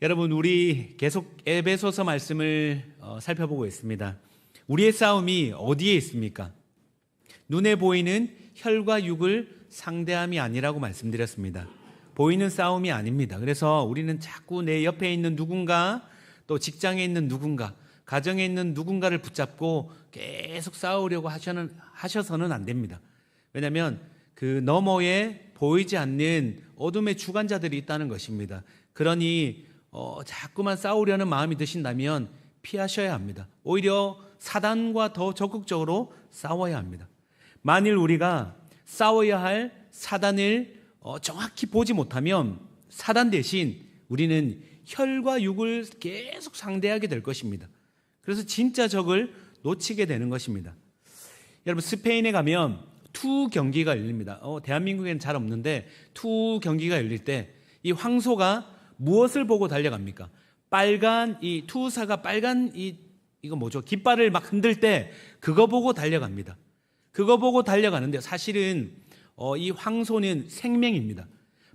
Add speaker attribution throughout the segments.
Speaker 1: 여러분, 우리 계속 에베소서 말씀을 살펴보고 있습니다. 우리의 싸움이 어디에 있습니까? 눈에 보이는 혈과 육을 상대함이 아니라고 말씀드렸습니다. 보이는 싸움이 아닙니다. 그래서 우리는 자꾸 내 옆에 있는 누군가, 또 직장에 있는 누군가, 가정에 있는 누군가를 붙잡고 계속 싸우려고 하셔서는 안 됩니다. 왜냐하면 그 너머에 보이지 않는 어둠의 주관자들이 있다는 것입니다. 그러니 자꾸만 싸우려는 마음이 드신다면 피하셔야 합니다. 오히려 사단과 더 적극적으로 싸워야 합니다. 만일 우리가 싸워야 할 사단을 정확히 보지 못하면 사단 대신 우리는 혈과 육을 계속 상대하게 될 것입니다. 그래서 진짜 적을 놓치게 되는 것입니다. 여러분, 스페인에 가면 투 경기가 열립니다. 대한민국에는 잘 없는데 투 경기가 열릴 때 이 황소가 무엇을 보고 달려갑니까? 빨간 이 투사가 빨간 이거 뭐죠? 깃발을 막 흔들 때 그거 보고 달려갑니다. 그거 보고 달려가는데 사실은 이 황소는 생명입니다.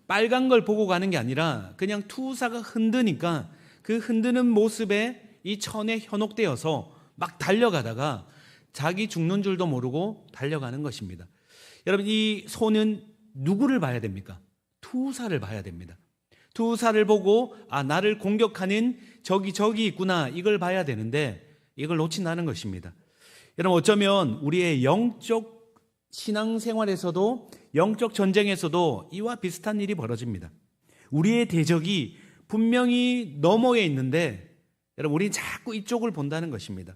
Speaker 1: 빨간 걸 보고 가는 게 아니라 그냥 투사가 흔드니까 그 흔드는 모습에 이 천에 현혹되어서 막 달려가다가 자기 죽는 줄도 모르고 달려가는 것입니다. 여러분, 이 소는 누구를 봐야 됩니까? 투사를 봐야 됩니다. 투사를 보고 나를 공격하는 적이 있구나, 이걸 봐야 되는데 이걸 놓친다는 것입니다. 여러분, 어쩌면 우리의 영적 신앙생활에서도, 영적 전쟁에서도 이와 비슷한 일이 벌어집니다. 우리의 대적이 분명히 너머에 있는데 여러분, 우리는 자꾸 이쪽을 본다는 것입니다.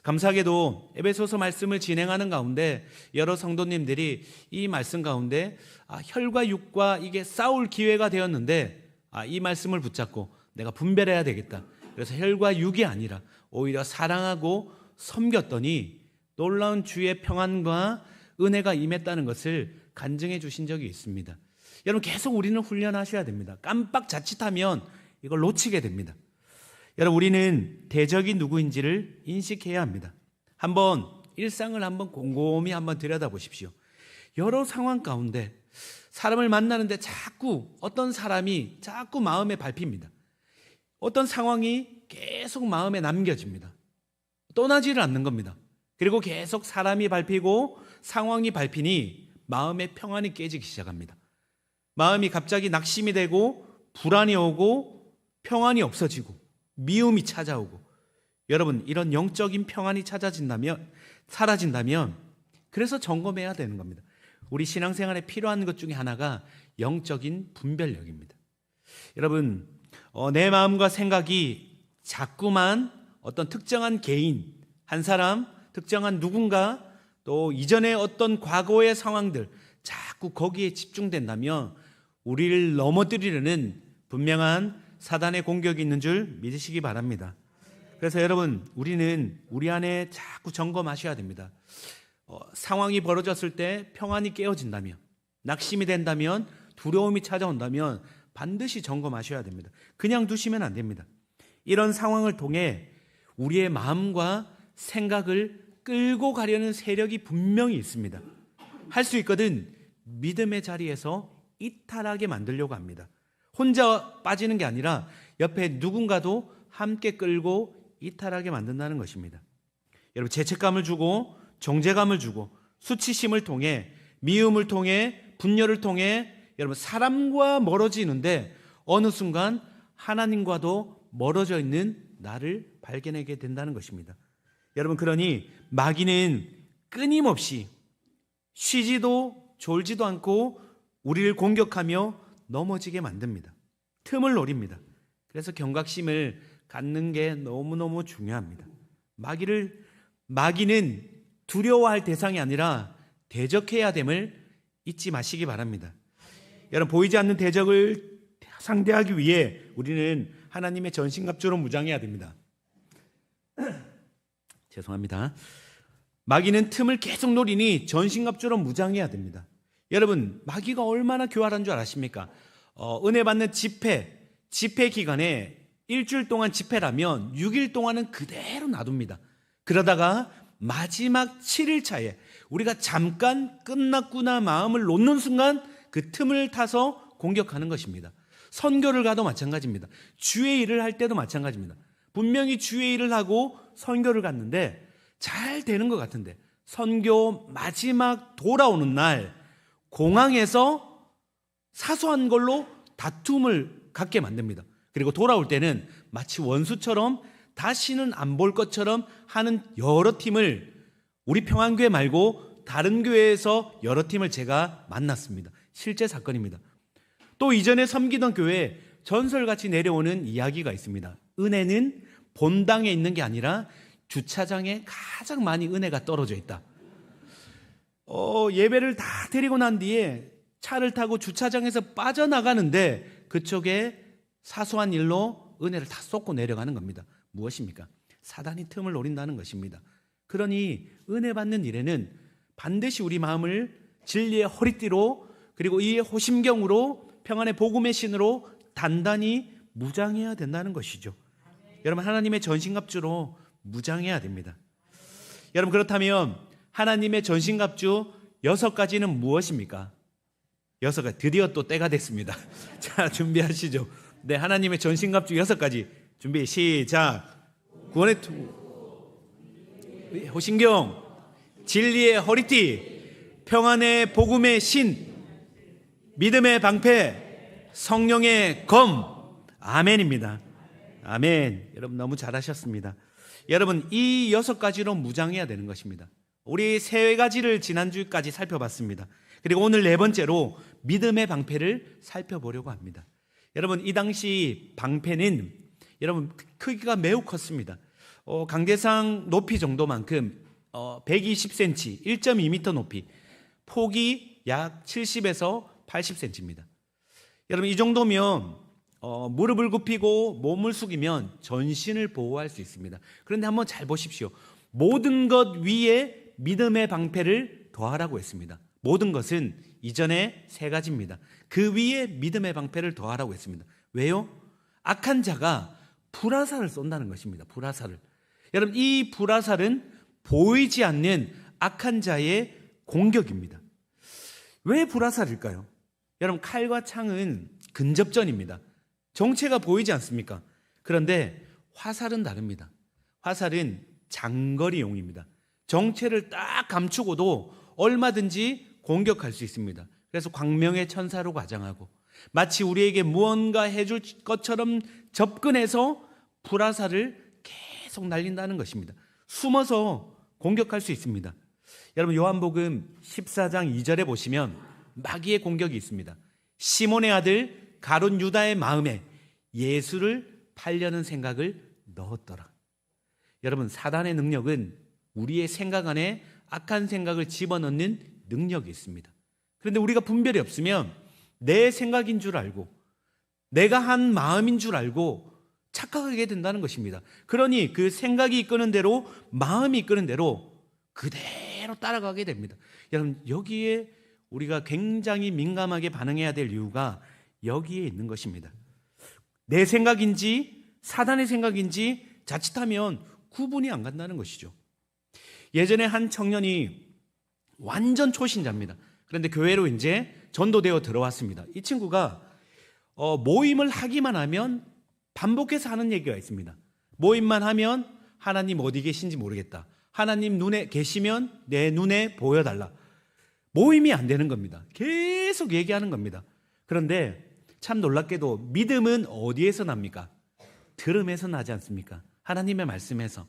Speaker 1: 감사하게도 에베소서 말씀을 진행하는 가운데 여러 성도님들이 이 말씀 가운데 혈과 육과 이게 싸울 기회가 되었는데 이 말씀을 붙잡고 내가 분별해야 되겠다. 그래서 혈과 육이 아니라 오히려 사랑하고 섬겼더니 놀라운 주의 평안과 은혜가 임했다는 것을 간증해 주신 적이 있습니다. 여러분, 계속 우리는 훈련하셔야 됩니다. 깜빡 자칫하면 이걸 놓치게 됩니다. 여러분, 우리는 대적이 누구인지를 인식해야 합니다. 한번 일상을 한번 곰곰이 한번 들여다보십시오. 여러 상황 가운데 사람을 만나는데 자꾸 어떤 사람이 자꾸 마음에 밟힙니다. 어떤 상황이 계속 마음에 남겨집니다. 떠나지를 않는 겁니다. 그리고 계속 사람이 밟히고 상황이 밟히니 마음의 평안이 깨지기 시작합니다. 마음이 갑자기 낙심이 되고 불안이 오고 평안이 없어지고 미움이 찾아오고, 여러분, 이런 영적인 평안이 사라진다면 그래서 점검해야 되는 겁니다. 우리 신앙생활에 필요한 것 중에 하나가 영적인 분별력입니다. 여러분, 내 마음과 생각이 자꾸만 어떤 특정한 개인, 한 사람, 특정한 누군가, 또 이전의 어떤 과거의 상황들 자꾸 거기에 집중된다면 우리를 넘어뜨리려는 분명한 사단의 공격이 있는 줄 믿으시기 바랍니다. 그래서 여러분, 우리는 우리 안에 자꾸 점검하셔야 됩니다. 상황이 벌어졌을 때 평안이 깨어진다면, 낙심이 된다면, 두려움이 찾아온다면 반드시 점검하셔야 됩니다. 그냥 두시면 안 됩니다. 이런 상황을 통해 우리의 마음과 생각을 끌고 가려는 세력이 분명히 있습니다. 할 수 있거든 믿음의 자리에서 이탈하게 만들려고 합니다. 혼자 빠지는 게 아니라 옆에 누군가도 함께 끌고 이탈하게 만든다는 것입니다. 여러분, 죄책감을 주고 정죄감을 주고 수치심을 통해, 미움을 통해, 분열을 통해 여러분, 사람과 멀어지는데 어느 순간 하나님과도 멀어져 있는 나를 발견하게 된다는 것입니다. 여러분, 그러니 마귀는 끊임없이 쉬지도 졸지도 않고 우리를 공격하며 넘어지게 만듭니다. 틈을 노립니다. 그래서 경각심을 갖는 게 너무너무 중요합니다. 마귀는 두려워할 대상이 아니라 대적해야 됨을 잊지 마시기 바랍니다. 여러분, 보이지 않는 대적을 상대하기 위해 우리는 하나님의 전신갑주로 무장해야 됩니다. 죄송합니다. 마귀는 틈을 계속 노리니 전신갑주로 무장해야 됩니다. 여러분, 마귀가 얼마나 교활한 줄 아십니까? 은혜 받는 집회 기간에 일주일 동안 집회라면 6일 동안은 그대로 놔둡니다. 그러다가 마지막 7일 차에 우리가 잠깐 끝났구나 마음을 놓는 순간 그 틈을 타서 공격하는 것입니다. 선교를 가도 마찬가지입니다. 주의 일을 할 때도 마찬가지입니다. 분명히 주의 일을 하고 선교를 갔는데 잘 되는 것 같은데 선교 마지막 돌아오는 날 공항에서 사소한 걸로 다툼을 갖게 만듭니다. 그리고 돌아올 때는 마치 원수처럼 다시는 안 볼 것처럼 하는 여러 팀을, 우리 평안교회 말고 다른 교회에서 여러 팀을 제가 만났습니다. 실제 사건입니다. 또 이전에 섬기던 교회에 전설같이 내려오는 이야기가 있습니다. 은혜는 본당에 있는 게 아니라 주차장에 가장 많이 은혜가 떨어져 있다. 예배를 다 드리고 난 뒤에 차를 타고 주차장에서 빠져나가는데 그쪽에 사소한 일로 은혜를 다 쏟고 내려가는 겁니다. 무엇입니까? 사단이 틈을 노린다는 것입니다. 그러니 은혜 받는 일에는 반드시 우리 마음을 진리의 허리띠로 그리고 이 호심경으로 평안의 복음의 신으로 단단히 무장해야 된다는 것이죠. 여러분, 하나님의 전신갑주로 무장해야 됩니다. 여러분, 그렇다면 하나님의 전신갑주 6가지는 무엇입니까? 6가지. 드디어 또 때가 됐습니다. 자, 준비하시죠. 네, 하나님의 전신갑주 6가지. 준비, 시작. 구원의 호신경, 진리의 허리띠, 평안의 복음의 신, 믿음의 방패, 성령의 검. 아멘입니다. 아멘. 여러분 너무 잘하셨습니다. 여러분, 이 6가지로 무장해야 되는 것입니다. 우리 3가지를 지난주까지 살펴봤습니다. 그리고 오늘 4번째로 믿음의 방패를 살펴보려고 합니다. 여러분, 이 당시 방패는 여러분 크기가 매우 컸습니다. 강대상 높이 정도만큼 120cm, 1.2m 높이, 폭이 약 70에서 80cm입니다. 여러분, 이 정도면 무릎을 굽히고 몸을 숙이면 전신을 보호할 수 있습니다. 그런데 한번 잘 보십시오. 모든 것 위에 믿음의 방패를 더하라고 했습니다. 모든 것은 이전에 3가지입니다. 그 위에 믿음의 방패를 더하라고 했습니다. 왜요? 악한 자가 불화살을 쏜다는 것입니다. 불화살을. 여러분, 이 불화살은 보이지 않는 악한 자의 공격입니다. 왜 불화살일까요? 여러분, 칼과 창은 근접전입니다. 정체가 보이지 않습니까? 그런데 화살은 다릅니다. 화살은 장거리용입니다. 정체를 딱 감추고도 얼마든지 공격할 수 있습니다. 그래서 광명의 천사로 가장하고 마치 우리에게 무언가 해줄 것처럼 접근해서 불화살을 계속 날린다는 것입니다. 숨어서 공격할 수 있습니다. 여러분, 요한복음 14장 2절에 보시면 마귀의 공격이 있습니다. 시몬의 아들 가룟 유다의 마음에 예수를 팔려는 생각을 넣었더라. 여러분, 사단의 능력은 우리의 생각 안에 악한 생각을 집어넣는 능력이 있습니다. 그런데 우리가 분별이 없으면 내 생각인 줄 알고 내가 한 마음인 줄 알고 착각하게 된다는 것입니다. 그러니 그 생각이 이끄는 대로, 마음이 이끄는 대로 그대로 따라가게 됩니다. 여러분, 여기에 우리가 굉장히 민감하게 반응해야 될 이유가 여기에 있는 것입니다. 내 생각인지 사단의 생각인지 자칫하면 구분이 안 간다는 것이죠. 예전에 한 청년이 완전 초신자입니다. 그런데 교회로 이제 전도되어 들어왔습니다. 이 친구가 모임을 하기만 하면 반복해서 하는 얘기가 있습니다. 모임만 하면 하나님 어디 계신지 모르겠다. 하나님 눈에 계시면 내 눈에 보여달라. 모임이 안 되는 겁니다. 계속 얘기하는 겁니다. 그런데 참 놀랍게도 믿음은 어디에서 납니까? 들음에서 나지 않습니까? 하나님의 말씀에서.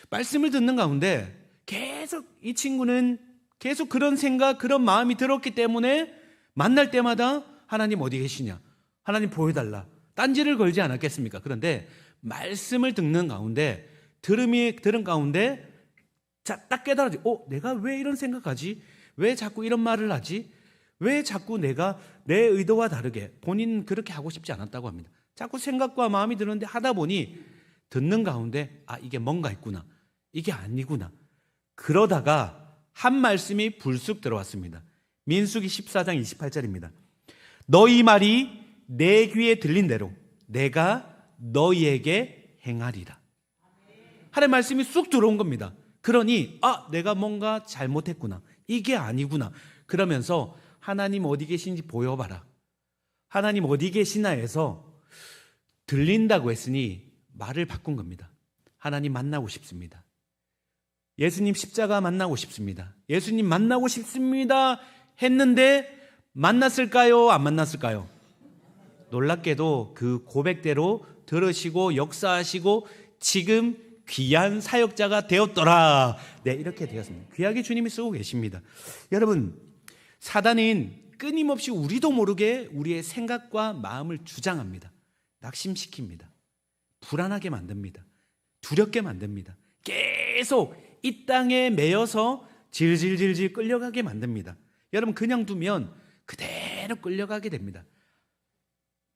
Speaker 1: 말씀을 듣는 가운데 계속 이 친구는 계속 그런 생각, 그런 마음이 들었기 때문에 만날 때마다 하나님 어디 계시냐? 하나님 보여달라. 딴지를 걸지 않았겠습니까? 그런데 말씀을 듣는 가운데, 들은 가운데 딱 깨달아지. 내가 왜 이런 생각하지? 왜 자꾸 이런 말을 하지? 왜 자꾸 내가 내 의도와 다르게, 본인 그렇게 하고 싶지 않았다고 합니다. 자꾸 생각과 마음이 드는데 하다 보니 듣는 가운데 이게 뭔가 있구나. 이게 아니구나. 그러다가 한 말씀이 불쑥 들어왔습니다. 민수기 14장 28절입니다. 너희 말이 내 귀에 들린 대로 내가 너희에게 행하리라. 하나님의 말씀이 쑥 들어온 겁니다. 그러니 내가 뭔가 잘못했구나. 이게 아니구나. 그러면서 하나님 어디 계신지 보여봐라. 하나님 어디 계시나 해서 들린다고 했으니 말을 바꾼 겁니다. 하나님 만나고 싶습니다. 예수님 십자가 만나고 싶습니다. 예수님 만나고 싶습니다 했는데 만났을까요? 안 만났을까요? 놀랍게도 그 고백대로 들으시고 역사하시고 지금 귀한 사역자가 되었더라. 네, 이렇게 되었습니다. 귀하게 주님이 쓰고 계십니다. 여러분, 사단은 끊임없이 우리도 모르게 우리의 생각과 마음을 주장합니다. 낙심시킵니다. 불안하게 만듭니다. 두렵게 만듭니다. 계속 이 땅에 매여서 질질질질 끌려가게 만듭니다. 여러분, 그냥 두면 그대로 끌려가게 됩니다.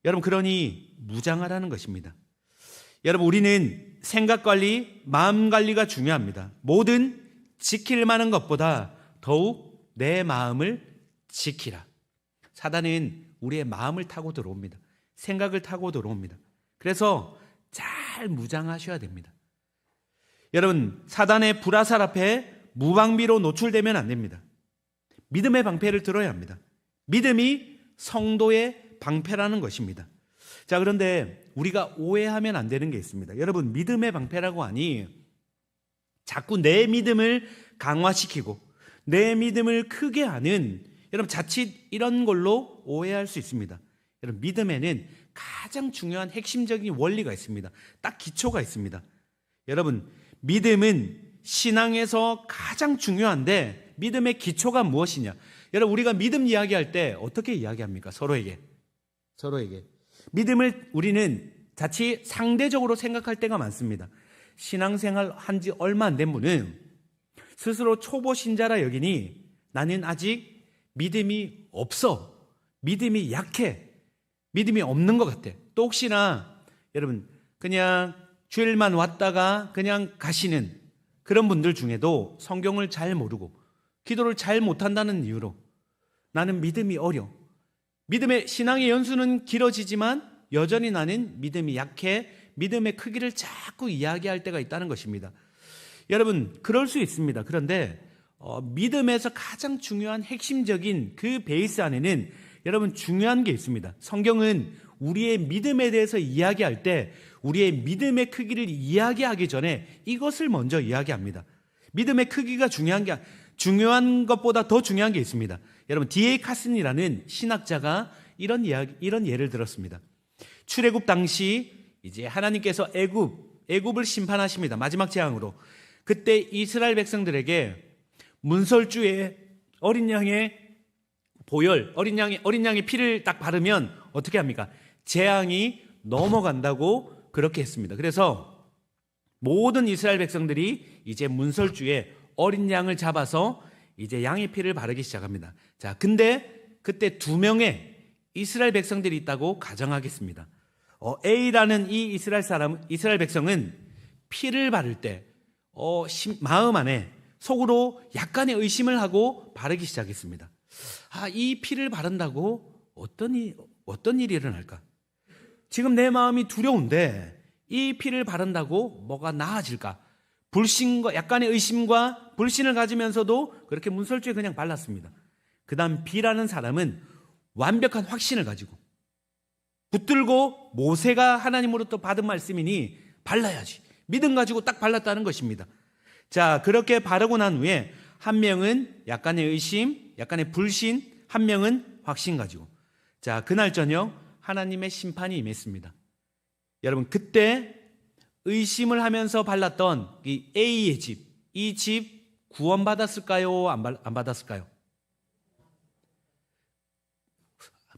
Speaker 1: 여러분, 그러니 무장하라는 것입니다. 여러분, 우리는 생각 관리, 마음 관리가 중요합니다. 뭐든 지킬 만한 것보다 더욱 내 마음을 지키라. 사단은 우리의 마음을 타고 들어옵니다. 생각을 타고 들어옵니다. 그래서 잘 무장하셔야 됩니다. 여러분, 사단의 불화살 앞에 무방비로 노출되면 안 됩니다. 믿음의 방패를 들어야 합니다. 믿음이 성도의 방패라는 것입니다. 자, 그런데 우리가 오해하면 안 되는 게 있습니다. 여러분, 믿음의 방패라고 하니 자꾸 내 믿음을 강화시키고 내 믿음을 크게 하는, 여러분, 자칫 이런 걸로 오해할 수 있습니다. 여러분, 믿음에는 가장 중요한 핵심적인 원리가 있습니다. 딱 기초가 있습니다. 여러분, 믿음은 신앙에서 가장 중요한데 믿음의 기초가 무엇이냐? 여러분, 우리가 믿음 이야기할 때 어떻게 이야기합니까? 서로에게. 믿음을 우리는 자칫 상대적으로 생각할 때가 많습니다. 신앙생활 한 지 얼마 안 된 분은 스스로 초보 신자라 여기니 나는 아직 믿음이 없어. 믿음이 약해. 믿음이 없는 것 같아. 또 혹시나 여러분, 그냥 주일만 왔다가 그냥 가시는 그런 분들 중에도 성경을 잘 모르고 기도를 잘 못한다는 이유로 나는 믿음이 어려. 믿음의 신앙의 연수는 길어지지만 여전히 나는 믿음이 약해. 믿음의 크기를 자꾸 이야기할 때가 있다는 것입니다. 여러분, 그럴 수 있습니다. 그런데 믿음에서 가장 중요한 핵심적인 그 베이스 안에는 여러분 중요한 게 있습니다. 성경은 우리의 믿음에 대해서 이야기할 때 우리의 믿음의 크기를 이야기하기 전에 이것을 먼저 이야기합니다. 믿음의 크기가 중요한 것보다 더 중요한 게 있습니다. 여러분, D.A. 카슨이라는 신학자가 이런 예를 들었습니다. 출애굽 당시 이제 하나님께서 애굽을 심판하십니다. 마지막 재앙으로. 그때 이스라엘 백성들에게 문설주에 어린 양의 보혈, 어린 양의 피를 딱 바르면 어떻게 합니까? 재앙이 넘어간다고 그렇게 했습니다. 그래서 모든 이스라엘 백성들이 이제 문설주에 어린 양을 잡아서 이제 양의 피를 바르기 시작합니다. 자, 근데 그때 2명의 이스라엘 백성들이 있다고 가정하겠습니다. A라는 이 이스라엘 백성은 피를 바를 때 마음 안에 속으로 약간의 의심을 하고 바르기 시작했습니다. 이 피를 바른다고 어떤 일이 일어날까? 지금 내 마음이 두려운데 이 피를 바른다고 뭐가 나아질까? 불신과 약간의 의심과 불신을 가지면서도 그렇게 문설주에 그냥 발랐습니다. 그 다음 B라는 사람은 완벽한 확신을 가지고 붙들고 모세가 하나님으로부터 받은 말씀이니 발라야지. 믿음 가지고 딱 발랐다는 것입니다. 자, 그렇게 바르고 난 후에 한 명은 약간의 의심, 약간의 불신, 한 명은 확신 가지고. 자, 그날 저녁 하나님의 심판이 임했습니다. 여러분, 그때 의심을 하면서 발랐던 이 A의 집, 이 집 구원받았을까요? 안 받았을까요?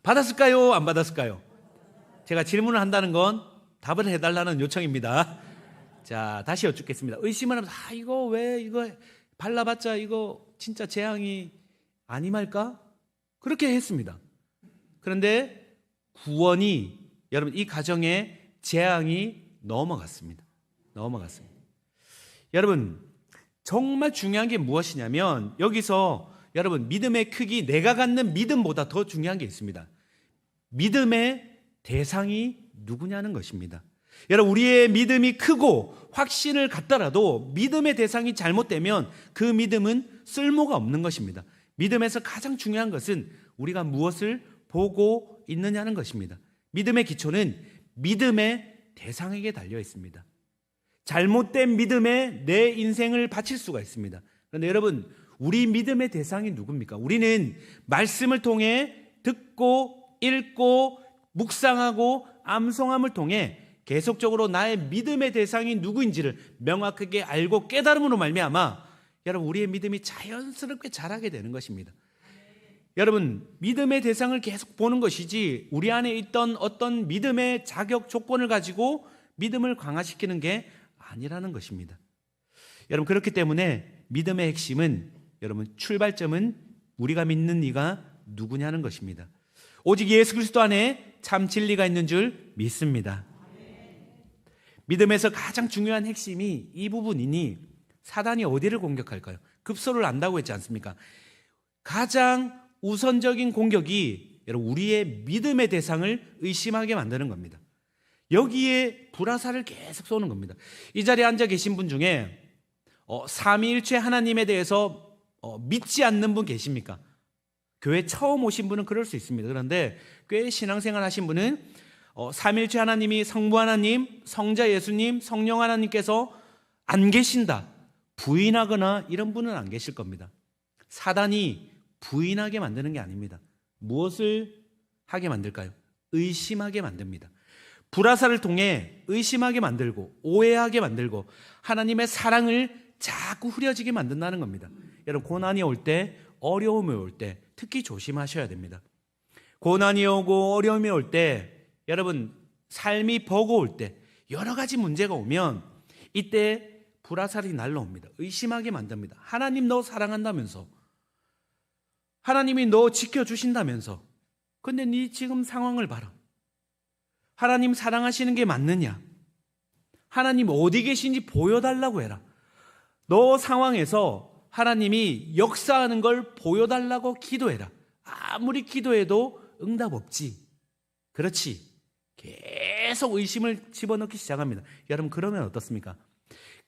Speaker 1: 받았을까요? 안 받았을까요? 제가 질문을 한다는 건 답을 해달라는 요청입니다. 자, 다시 여쭙겠습니다. 의심을 하면서 이거 발라봤자 이거 진짜 재앙이 안 임할까? 그렇게 했습니다. 그런데 구원이, 여러분, 이 가정에 재앙이 넘어갔습니다. 여러분, 정말 중요한 게 무엇이냐면 여기서 여러분, 믿음의 크기, 내가 갖는 믿음보다 더 중요한 게 있습니다. 믿음의 대상이 누구냐는 것입니다. 여러분, 우리의 믿음이 크고 확신을 갖더라도 믿음의 대상이 잘못되면 그 믿음은 쓸모가 없는 것입니다. 믿음에서 가장 중요한 것은 우리가 무엇을 보고 있느냐는 것입니다. 믿음의 기초는 믿음의 대상에게 달려 있습니다. 잘못된 믿음에 내 인생을 바칠 수가 있습니다. 그런데 여러분, 우리 믿음의 대상이 누굽니까? 우리는 말씀을 통해 듣고 읽고 묵상하고 암송함을 통해 계속적으로 나의 믿음의 대상이 누구인지를 명확하게 알고 깨달음으로 말미암아 여러분, 우리의 믿음이 자연스럽게 자라게 되는 것입니다. 여러분, 믿음의 대상을 계속 보는 것이지 우리 안에 있던 어떤 믿음의 자격 조건을 가지고 믿음을 강화시키는 게 아니라는 것입니다. 여러분, 그렇기 때문에 믿음의 핵심은, 여러분, 출발점은 우리가 믿는 이가 누구냐는 것입니다. 오직 예수 그리스도 안에 참 진리가 있는 줄 믿습니다. 믿음에서 가장 중요한 핵심이 이 부분이니 사단이 어디를 공격할까요? 급소를 안다고 했지 않습니까? 가장 우선적인 공격이 여러분, 우리의 믿음의 대상을 의심하게 만드는 겁니다. 여기에 불화살을 계속 쏘는 겁니다. 이 자리에 앉아 계신 분 중에 삼위일체 하나님에 대해서 믿지 않는 분 계십니까? 교회 처음 오신 분은 그럴 수 있습니다. 그런데 꽤 신앙생활 하신 분은 삼위일체 하나님이 성부 하나님, 성자 예수님, 성령 하나님께서 안 계신다, 부인하거나 이런 분은 안 계실 겁니다. 사단이 부인하게 만드는 게 아닙니다. 무엇을 하게 만들까요? 의심하게 만듭니다. 불화살을 통해 의심하게 만들고 오해하게 만들고 하나님의 사랑을 자꾸 흐려지게 만든다는 겁니다. 여러분, 고난이 올 때, 어려움이 올 때 특히 조심하셔야 됩니다. 고난이 오고 어려움이 올 때, 여러분, 삶이 버거울 때, 여러 가지 문제가 오면 이때 불화살이 날라옵니다. 의심하게 만듭니다. 하나님 너 사랑한다면서, 하나님이 너 지켜주신다면서, 근데 네 지금 상황을 봐라. 하나님 사랑하시는 게 맞느냐? 하나님 어디 계신지 보여달라고 해라. 너 상황에서 하나님이 역사하는 걸 보여달라고 기도해라. 아무리 기도해도 응답 없지. 그렇지. 계속 의심을 집어넣기 시작합니다. 여러분, 그러면 어떻습니까?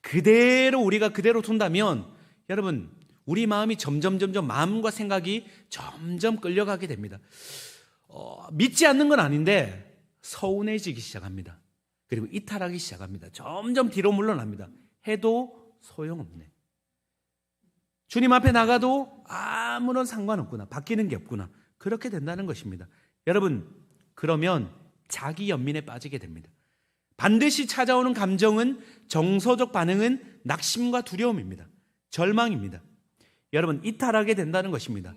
Speaker 1: 그대로 우리가 그대로 둔다면 여러분, 우리 마음이 점점 마음과 생각이 점점 끌려가게 됩니다. 믿지 않는 건 아닌데 서운해지기 시작합니다. 그리고 이탈하기 시작합니다. 점점 뒤로 물러납니다. 해도 소용없네. 주님 앞에 나가도 아무런 상관없구나. 바뀌는 게 없구나. 그렇게 된다는 것입니다. 여러분, 그러면 자기 연민에 빠지게 됩니다. 반드시 찾아오는 감정은, 정서적 반응은 낙심과 두려움입니다. 절망입니다. 여러분, 이탈하게 된다는 것입니다.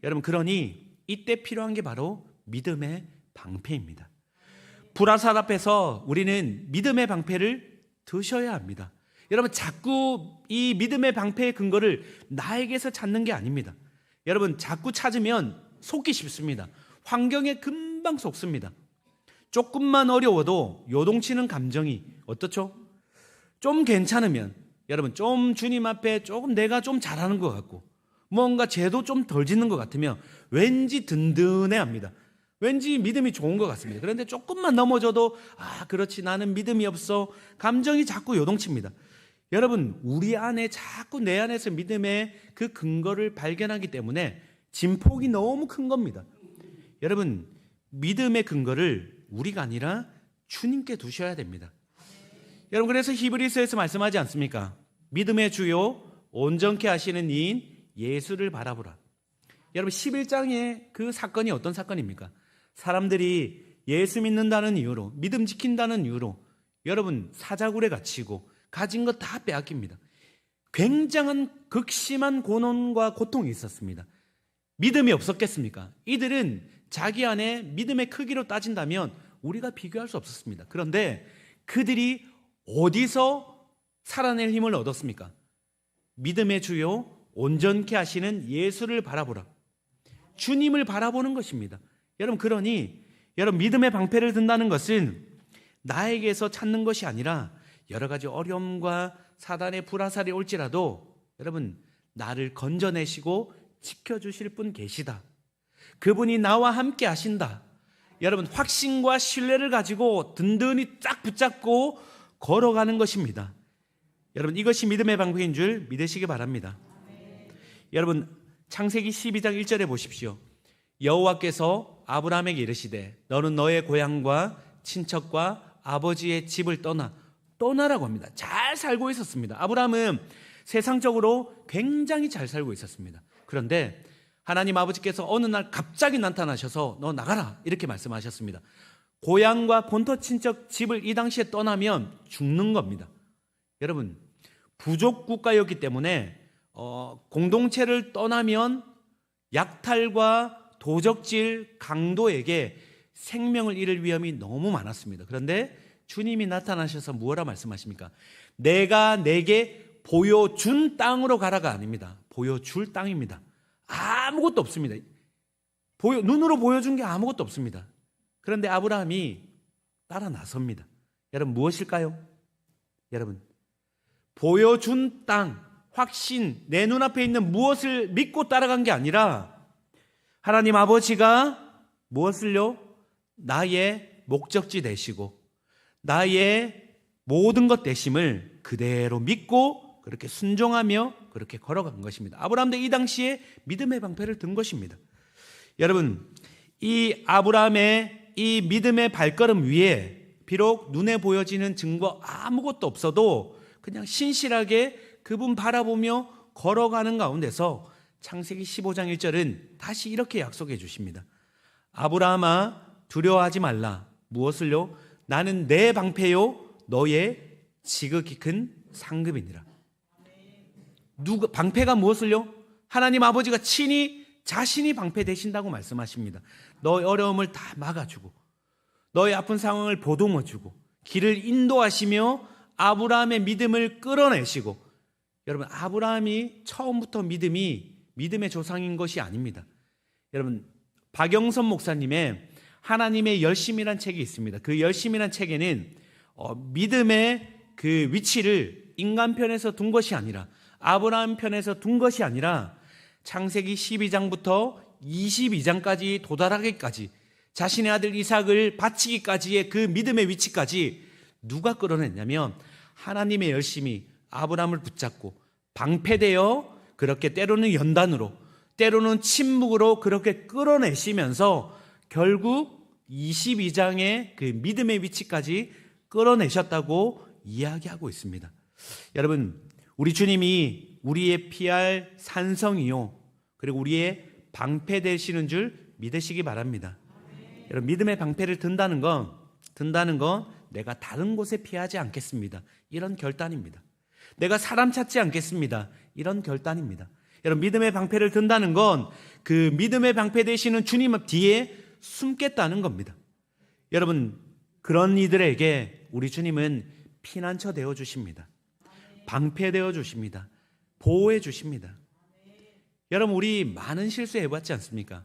Speaker 1: 여러분, 그러니 이때 필요한 게 바로 믿음의 방패입니다. 불화살 앞에서 우리는 믿음의 방패를 드셔야 합니다. 여러분, 자꾸 이 믿음의 방패의 근거를 나에게서 찾는 게 아닙니다. 여러분, 자꾸 찾으면 속기 쉽습니다. 환경에 금방 속습니다. 조금만 어려워도 요동치는 감정이 어떻죠? 좀 괜찮으면, 여러분, 좀 주님 앞에 조금 내가 좀 잘하는 것 같고 뭔가 죄도 좀 덜 짓는 것 같으면 왠지 든든해합니다. 왠지 믿음이 좋은 것 같습니다. 그런데 조금만 넘어져도 그렇지, 나는 믿음이 없어. 감정이 자꾸 요동칩니다. 여러분, 우리 안에 자꾸 내 안에서 믿음의 그 근거를 발견하기 때문에 진폭이 너무 큰 겁니다. 여러분, 믿음의 근거를 우리가 아니라 주님께 두셔야 됩니다. 여러분, 그래서 히브리서에서 말씀하지 않습니까? 믿음의 주요 온전케 하시는 이인 예수를 바라보라. 여러분, 11장의 그 사건이 어떤 사건입니까? 사람들이 예수 믿는다는 이유로, 믿음 지킨다는 이유로 여러분, 사자굴에 갇히고 가진 것 다 빼앗깁니다. 굉장한 극심한 고난과 고통이 있었습니다. 믿음이 없었겠습니까? 이들은 자기 안에 믿음의 크기로 따진다면 우리가 비교할 수 없었습니다. 그런데 그들이 어디서 살아낼 힘을 얻었습니까? 믿음의 주요 온전케 하시는 예수를 바라보라. 주님을 바라보는 것입니다. 여러분, 그러니 여러분, 믿음의 방패를 든다는 것은 나에게서 찾는 것이 아니라 여러 가지 어려움과 사단의 불화살이 올지라도 여러분, 나를 건져내시고 지켜주실 분 계시다. 그분이 나와 함께 하신다. 여러분, 확신과 신뢰를 가지고 든든히 쫙 붙잡고 걸어가는 것입니다. 여러분, 이것이 믿음의 방패인 줄 믿으시기 바랍니다. 여러분, 창세기 12장 1절에 보십시오. 여호와께서 아브라함에게 이르시되 너는 너의 고향과 친척과 아버지의 집을 떠나라고 합니다. 잘 살고 있었습니다. 아브라함은 세상적으로 굉장히 잘 살고 있었습니다. 그런데 하나님 아버지께서 어느 날 갑자기 나타나셔서 너 나가라 이렇게 말씀하셨습니다. 고향과 본토 친척 집을 이 당시에 떠나면 죽는 겁니다. 여러분, 부족 국가였기 때문에 공동체를 떠나면 약탈과 도적질, 강도에게 생명을 잃을 위험이 너무 많았습니다. 그런데 주님이 나타나셔서 무엇라 말씀하십니까? 내가 내게 보여준 땅으로 가라가 아닙니다. 보여줄 땅입니다. 아무것도 없습니다. 눈으로 보여준 게 아무것도 없습니다. 그런데 아브라함이 따라 나섭니다. 여러분, 무엇일까요? 여러분, 보여준 땅, 확신, 내 눈앞에 있는 무엇을 믿고 따라간 게 아니라 하나님 아버지가 무엇을요? 나의 목적지 되시고 나의 모든 것 되심을 그대로 믿고 그렇게 순종하며 그렇게 걸어간 것입니다. 아브라함도 이 당시에 믿음의 방패를 든 것입니다. 여러분, 이 아브라함의 이 믿음의 발걸음 위에 비록 눈에 보여지는 증거 아무것도 없어도 그냥 신실하게 그분 바라보며 걸어가는 가운데서 창세기 15장 1절은 다시 이렇게 약속해 주십니다. 아브라함아 두려워하지 말라. 무엇을요? 나는 내 방패요 너의 지극히 큰 상급이니라. 방패가 무엇을요? 하나님 아버지가 친히 자신이 방패 되신다고 말씀하십니다. 너의 어려움을 다 막아주고 너의 아픈 상황을 보듬어주고 길을 인도하시며 아브라함의 믿음을 끌어내시고, 여러분, 아브라함이 처음부터 믿음의 조상인 것이 아닙니다. 여러분, 박영선 목사님의 하나님의 열심이란 책이 있습니다. 그 열심이란 책에는 믿음의 그 위치를 인간 편에서 둔 것이 아니라 아브라함 편에서 둔 것이 아니라 창세기 12장부터 22장까지 도달하기까지 자신의 아들 이삭을 바치기까지의 그 믿음의 위치까지 누가 끌어냈냐면 하나님의 열심이 아브라함을 붙잡고 방패되어 그렇게 때로는 연단으로 때로는 침묵으로 그렇게 끌어내시면서 결국 22장의 그 믿음의 위치까지 끌어내셨다고 이야기하고 있습니다. 여러분, 우리 주님이 우리의 피할 산성이요 그리고 우리의 방패 되시는 줄 믿으시기 바랍니다. 여러분, 믿음의 방패를 든다는 건 내가 다른 곳에 피하지 않겠습니다. 이런 결단입니다. 내가 사람 찾지 않겠습니다. 이런 결단입니다. 여러분, 믿음의 방패를 든다는 건 그 믿음의 방패 되시는 주님 앞 뒤에 숨겠다는 겁니다. 여러분, 그런 이들에게 우리 주님은 피난처 되어 주십니다. 방패 되어 주십니다. 보호해 주십니다. 여러분, 우리 많은 실수 해봤지 않습니까?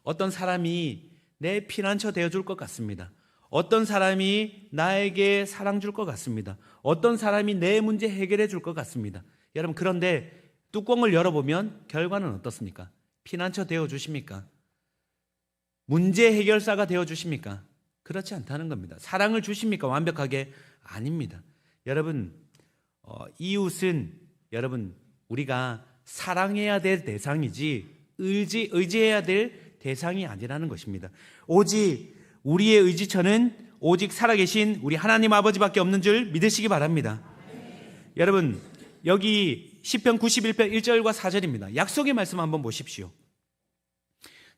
Speaker 1: 어떤 사람이 내 피난처 되어 줄 것 같습니다. 어떤 사람이 나에게 사랑 줄 것 같습니다. 어떤 사람이 내 문제 해결해 줄 것 같습니다. 여러분, 그런데 뚜껑을 열어보면 결과는 어떻습니까? 피난처 되어 주십니까? 문제 해결사가 되어 주십니까? 그렇지 않다는 겁니다. 사랑을 주십니까? 완벽하게? 아닙니다. 여러분, 이웃은 여러분 우리가 사랑해야 될 대상이지 의지해야 될 대상이 아니라는 것입니다. 오직 우리의 의지처는 오직 살아계신 우리 하나님 아버지밖에 없는 줄 믿으시기 바랍니다. 여러분, 여기 시편 91편 1절과 4절입니다. 약속의 말씀 한번 보십시오.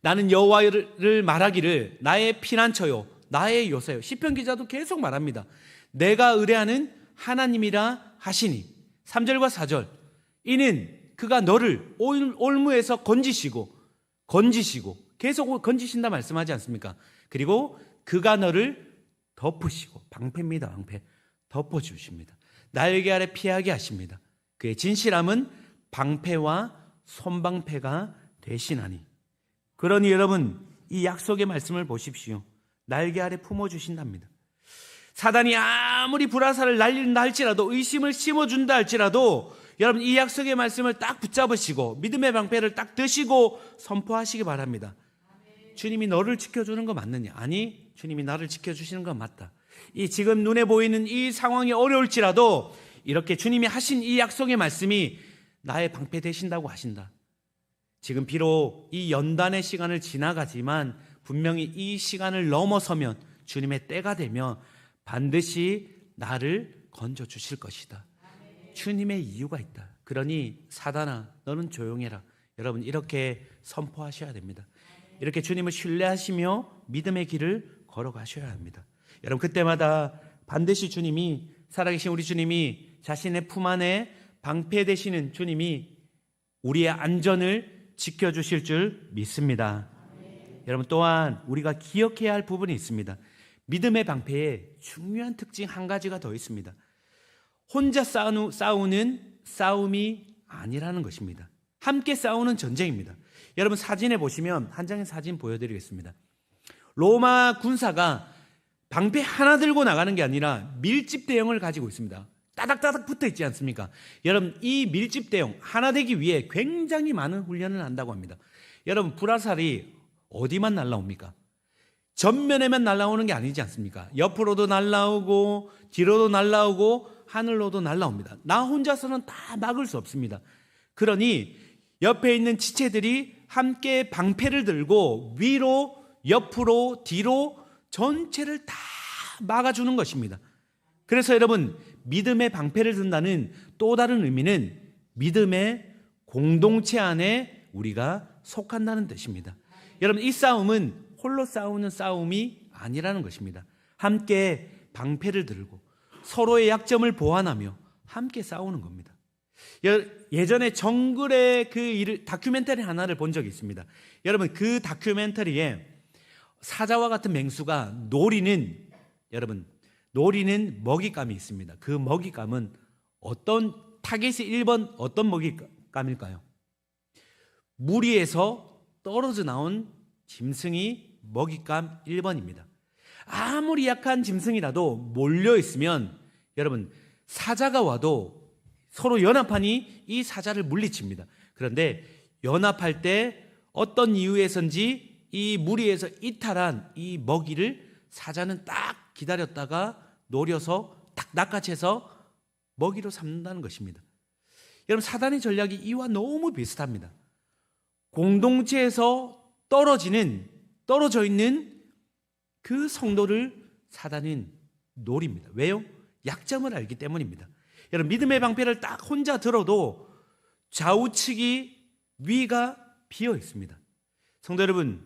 Speaker 1: 나는 여호와를 말하기를 나의 피난처요 나의 요새요. 시편 기자도 계속 말합니다. 내가 의뢰하는 하나님이라 하시니. 3절과 4절. 이는 그가 너를 올무에서 건지시고 계속 건지신다 말씀하지 않습니까? 그리고 그가 너를 덮으시고, 방패입니다. 방패. 덮어주십니다. 날개 아래 피하게 하십니다. 그의 진실함은 방패와 손방패가 되시나니. 그러니 여러분, 이 약속의 말씀을 보십시오. 날개 아래 품어주신답니다. 사단이 아무리 불화살을 날린다 할지라도, 의심을 심어준다 할지라도 여러분, 이 약속의 말씀을 딱 붙잡으시고 믿음의 방패를 딱 드시고 선포하시기 바랍니다. 주님이 너를 지켜주는 거 맞느냐? 아니, 주님이 나를 지켜주시는 건 맞다. 이 지금 눈에 보이는 이 상황이 어려울지라도 이렇게 주님이 하신 이 약속의 말씀이 나의 방패 되신다고 하신다. 지금 비록 이 연단의 시간을 지나가지만 분명히 이 시간을 넘어서면 주님의 때가 되면 반드시 나를 건져 주실 것이다. 주님의 이유가 있다. 그러니 사단아 너는 조용해라. 여러분 이렇게 선포하셔야 됩니다. 이렇게 주님을 신뢰하시며 믿음의 길을 걸어가셔야 합니다. 여러분 그때마다 반드시 주님이, 살아계신 우리 주님이, 자신의 품 안에 방패 되시는 주님이 우리의 안전을 지켜주실 줄 믿습니다. 여러분 또한 우리가 기억해야 할 부분이 있습니다. 믿음의 방패에 중요한 특징 한 가지가 더 있습니다. 혼자 싸우는 싸움이 아니라는 것입니다. 함께 싸우는 전쟁입니다. 여러분 사진에 보시면 한 장의 사진 보여드리겠습니다. 로마 군사가 방패 하나 들고 나가는 게 아니라 밀집 대형을 가지고 있습니다. 따닥따닥 붙어 있지 않습니까? 여러분 이 밀집 대형 하나 되기 위해 굉장히 많은 훈련을 한다고 합니다. 여러분 불화살이 어디만 날라옵니까? 전면에만 날라오는 게 아니지 않습니까? 옆으로도 날라오고 뒤로도 날라오고 하늘로도 날라옵니다. 나 혼자서는 다 막을 수 없습니다. 그러니 옆에 있는 지체들이 함께 방패를 들고 위로, 옆으로, 뒤로 전체를 다 막아주는 것입니다. 그래서 여러분 믿음의 방패를 든다는 또 다른 의미는 믿음의 공동체 안에 우리가 속한다는 뜻입니다. 여러분 이 싸움은 홀로 싸우는 싸움이 아니라는 것입니다. 함께 방패를 들고 서로의 약점을 보완하며 함께 싸우는 겁니다. 예전에 정글의 그 다큐멘터리 하나를 본 적이 있습니다. 여러분 그 다큐멘터리에 사자와 같은 맹수가 노리는 먹잇감이 있습니다. 그 먹잇감은 어떤 타겟이 1번 어떤 먹잇감일까요? 물 위에서 떨어져 나온 짐승이 먹잇감 1번입니다. 아무리 약한 짐승이라도 몰려있으면 여러분 사자가 와도 서로 연합하니 이 사자를 물리칩니다. 그런데 연합할 때 어떤 이유에선지 이 무리에서 이탈한 이 먹이를 사자는 딱 기다렸다가 노려서 딱 낚아채서 먹이로 삼는다는 것입니다. 여러분 사단의 전략이 이와 너무 비슷합니다. 공동체에서 떨어져 있는 그 성도를 사단은 노립니다. 왜요? 약점을 알기 때문입니다. 여러분 믿음의 방패를 딱 혼자 들어도 좌우측이 위가 비어 있습니다. 성도 여러분,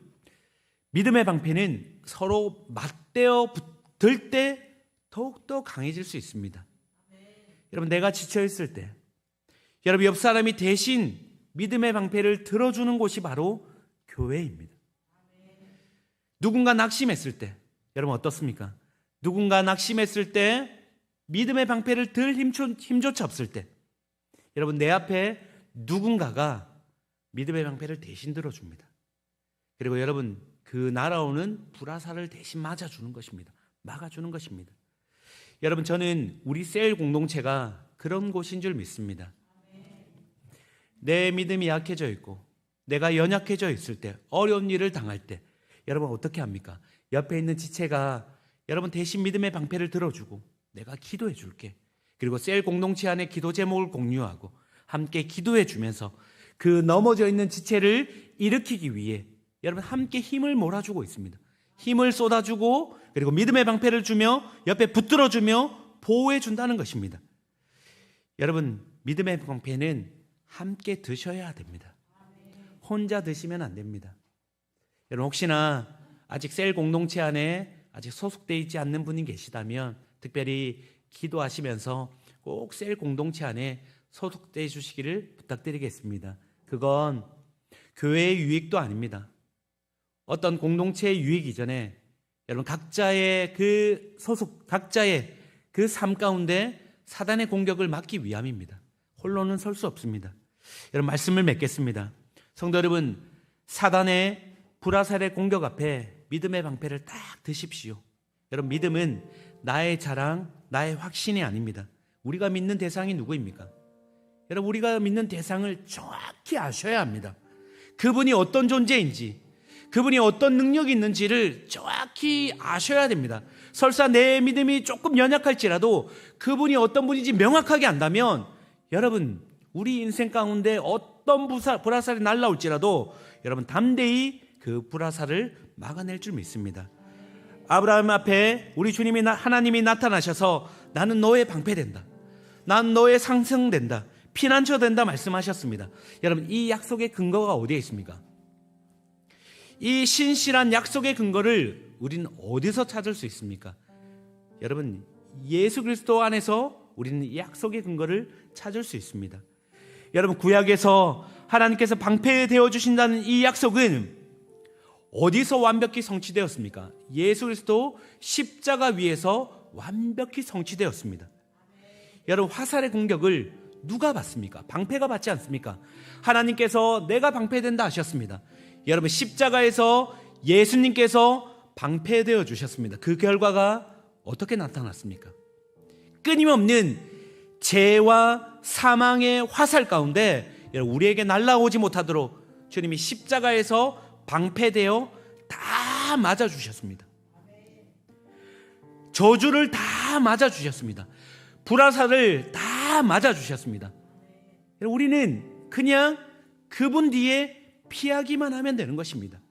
Speaker 1: 믿음의 방패는 서로 맞대어 붙을 때 더욱더 강해질 수 있습니다. 여러분 내가 지쳐있을 때 여러분 옆 사람이 대신 믿음의 방패를 들어주는 곳이 바로 교회입니다. 누군가 낙심했을 때 여러분 어떻습니까? 누군가 낙심했을 때 믿음의 방패를 들 힘조차 없을 때 여러분 내 앞에 누군가가 믿음의 방패를 대신 들어줍니다. 그리고 여러분 그 날아오는 불화살을 대신 맞아주는 것입니다. 막아주는 것입니다. 여러분 저는 우리 셀 공동체가 그런 곳인 줄 믿습니다. 내 믿음이 약해져 있고 내가 연약해져 있을 때 어려운 일을 당할 때 여러분 어떻게 합니까? 옆에 있는 지체가 여러분 대신 믿음의 방패를 들어주고 내가 기도해 줄게. 그리고 셀 공동체 안에 기도 제목을 공유하고 함께 기도해 주면서 그 넘어져 있는 지체를 일으키기 위해 여러분 함께 힘을 몰아주고 있습니다. 힘을 쏟아주고 그리고 믿음의 방패를 주며 옆에 붙들어주며 보호해 준다는 것입니다. 여러분 믿음의 방패는 함께 드셔야 됩니다. 혼자 드시면 안 됩니다. 여러분 혹시나 아직 셀 공동체 안에 아직 소속되어 있지 않는 분이 계시다면 특별히 기도하시면서 꼭 셀 공동체 안에 소속되어 주시기를 부탁드리겠습니다. 그건 교회의 유익도 아닙니다. 어떤 공동체의 유익 이전에 여러분 각자의 그 소속, 각자의 그 삶 가운데 사단의 공격을 막기 위함입니다. 홀로는 설 수 없습니다. 여러분 말씀을 맺겠습니다. 성도 여러분, 사단의 불화살의 공격 앞에 믿음의 방패를 딱 드십시오. 여러분 믿음은 나의 자랑, 나의 확신이 아닙니다. 우리가 믿는 대상이 누구입니까? 여러분 우리가 믿는 대상을 정확히 아셔야 합니다. 그분이 어떤 존재인지, 그분이 어떤 능력이 있는지를 정확히 아셔야 됩니다. 설사 내 믿음이 조금 연약할지라도 그분이 어떤 분인지 명확하게 안다면 여러분 우리 인생 가운데 어떤 불화살이 날라올지라도 여러분 담대히 그 불화살을 막아낼 줄 믿습니다. 아브라함 앞에 우리 주님이 하나님이 나타나셔서 나는 너의 방패된다, 난 너의 상승된다, 피난처 된다 말씀하셨습니다. 여러분, 이 약속의 근거가 어디에 있습니까? 이 신실한 약속의 근거를 우리는 어디서 찾을 수 있습니까? 여러분, 예수 그리스도 안에서 우리는 이 약속의 근거를 찾을 수 있습니다. 여러분, 구약에서 하나님께서 방패되어 주신다는 이 약속은 어디서 완벽히 성취되었습니까? 예수 그리스도 십자가 위에서 완벽히 성취되었습니다. 여러분, 화살의 공격을 누가 받습니까? 방패가 받지 않습니까? 하나님께서 내가 방패된다 하셨습니다. 여러분, 십자가에서 예수님께서 방패되어 주셨습니다. 그 결과가 어떻게 나타났습니까? 끊임없는 죄와 사망의 화살 가운데 우리에게 날아오지 못하도록 주님이 십자가에서 방패되어 다 맞아주셨습니다. 저주를 다 맞아주셨습니다. 불화살을 다 맞아주셨습니다. 우리는 그냥 그분 뒤에 피하기만 하면 되는 것입니다.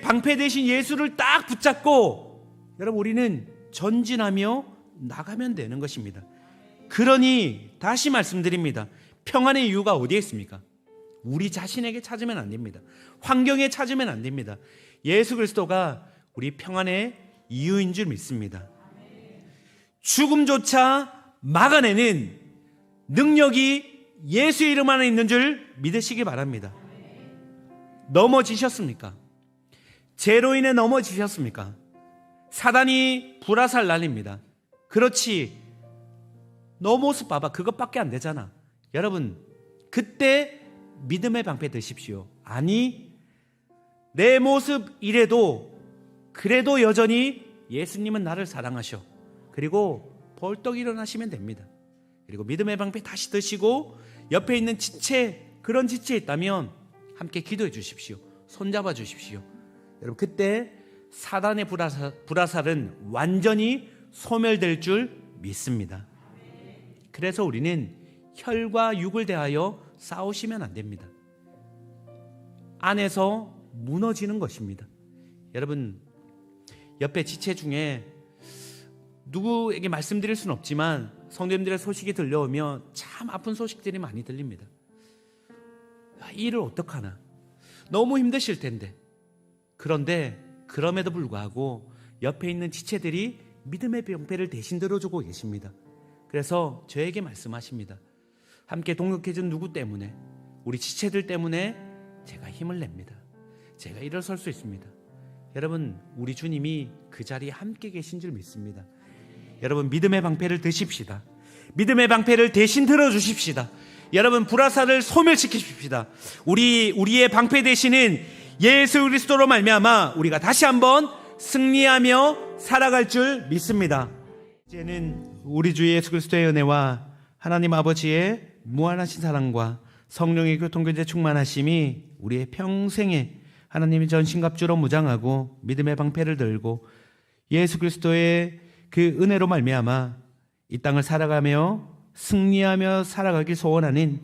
Speaker 1: 방패 대신 예수를 딱 붙잡고 여러분, 우리는 전진하며 나가면 되는 것입니다. 그러니 다시 말씀드립니다. 평안의 이유가 어디에 있습니까? 우리 자신에게 찾으면 안 됩니다. 환경에 찾으면 안 됩니다. 예수 그리스도가 우리 평안의 이유인 줄 믿습니다. 죽음조차 막아내는 능력이 예수의 이름 안에 있는 줄 믿으시기 바랍니다. 넘어지셨습니까? 죄로 인해 넘어지셨습니까? 사단이 불화살 날립니다. 그렇지, 너 모습 봐봐, 그것밖에 안 되잖아. 여러분, 그때 믿음의 방패 드십시오. 아니, 내 모습 이래도 그래도 여전히 예수님은 나를 사랑하셔. 그리고 벌떡 일어나시면 됩니다. 그리고 믿음의 방패 다시 드시고 옆에 있는 지체, 그런 지체 있다면 함께 기도해 주십시오. 손잡아 주십시오. 여러분, 그때 사단의 불화살은 완전히 소멸될 줄 믿습니다. 그래서 우리는 혈과 육을 대하여 싸우시면 안 됩니다. 안에서 무너지는 것입니다. 여러분, 옆에 지체 중에 누구에게 말씀드릴 수는 없지만 성도님들의 소식이 들려오면 참 아픈 소식들이 많이 들립니다. 이 일을 어떡하나, 너무 힘드실 텐데. 그런데 그럼에도 불구하고 옆에 있는 지체들이 믿음의 방패를 대신 들어주고 계십니다. 그래서 저에게 말씀하십니다. 함께 동역해준 누구 때문에, 우리 지체들 때문에 제가 힘을 냅니다. 제가 일어설 수 있습니다. 여러분, 우리 주님이 그 자리에 함께 계신 줄 믿습니다. 여러분, 믿음의 방패를 드십시다. 믿음의 방패를 대신 들어주십시다. 여러분, 불화살을 소멸시키십시다. 우리의 방패 대신은 예수 그리스도로 말미암아 우리가 다시 한번 승리하며 살아갈 줄 믿습니다. 이제는 우리 주 예수 그리스도의 은혜와 하나님 아버지의 무한하신 사랑과 성령의 교통교제 충만하심이 우리의 평생에 하나님의 전신갑주로 무장하고 믿음의 방패를 들고 예수 그리스도의 그 은혜로 말미암아 이 땅을 살아가며 승리하며 살아가길 소원하는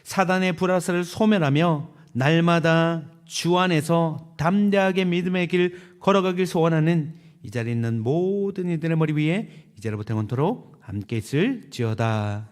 Speaker 1: 사단의 불화살을 소멸하며 날마다 주 안에서 담대하게 믿음의 길 걸어가길 소원하는 이 자리에 있는 모든 이들의 머리 위에 이제로부터 영원토록 함께 있을지어다.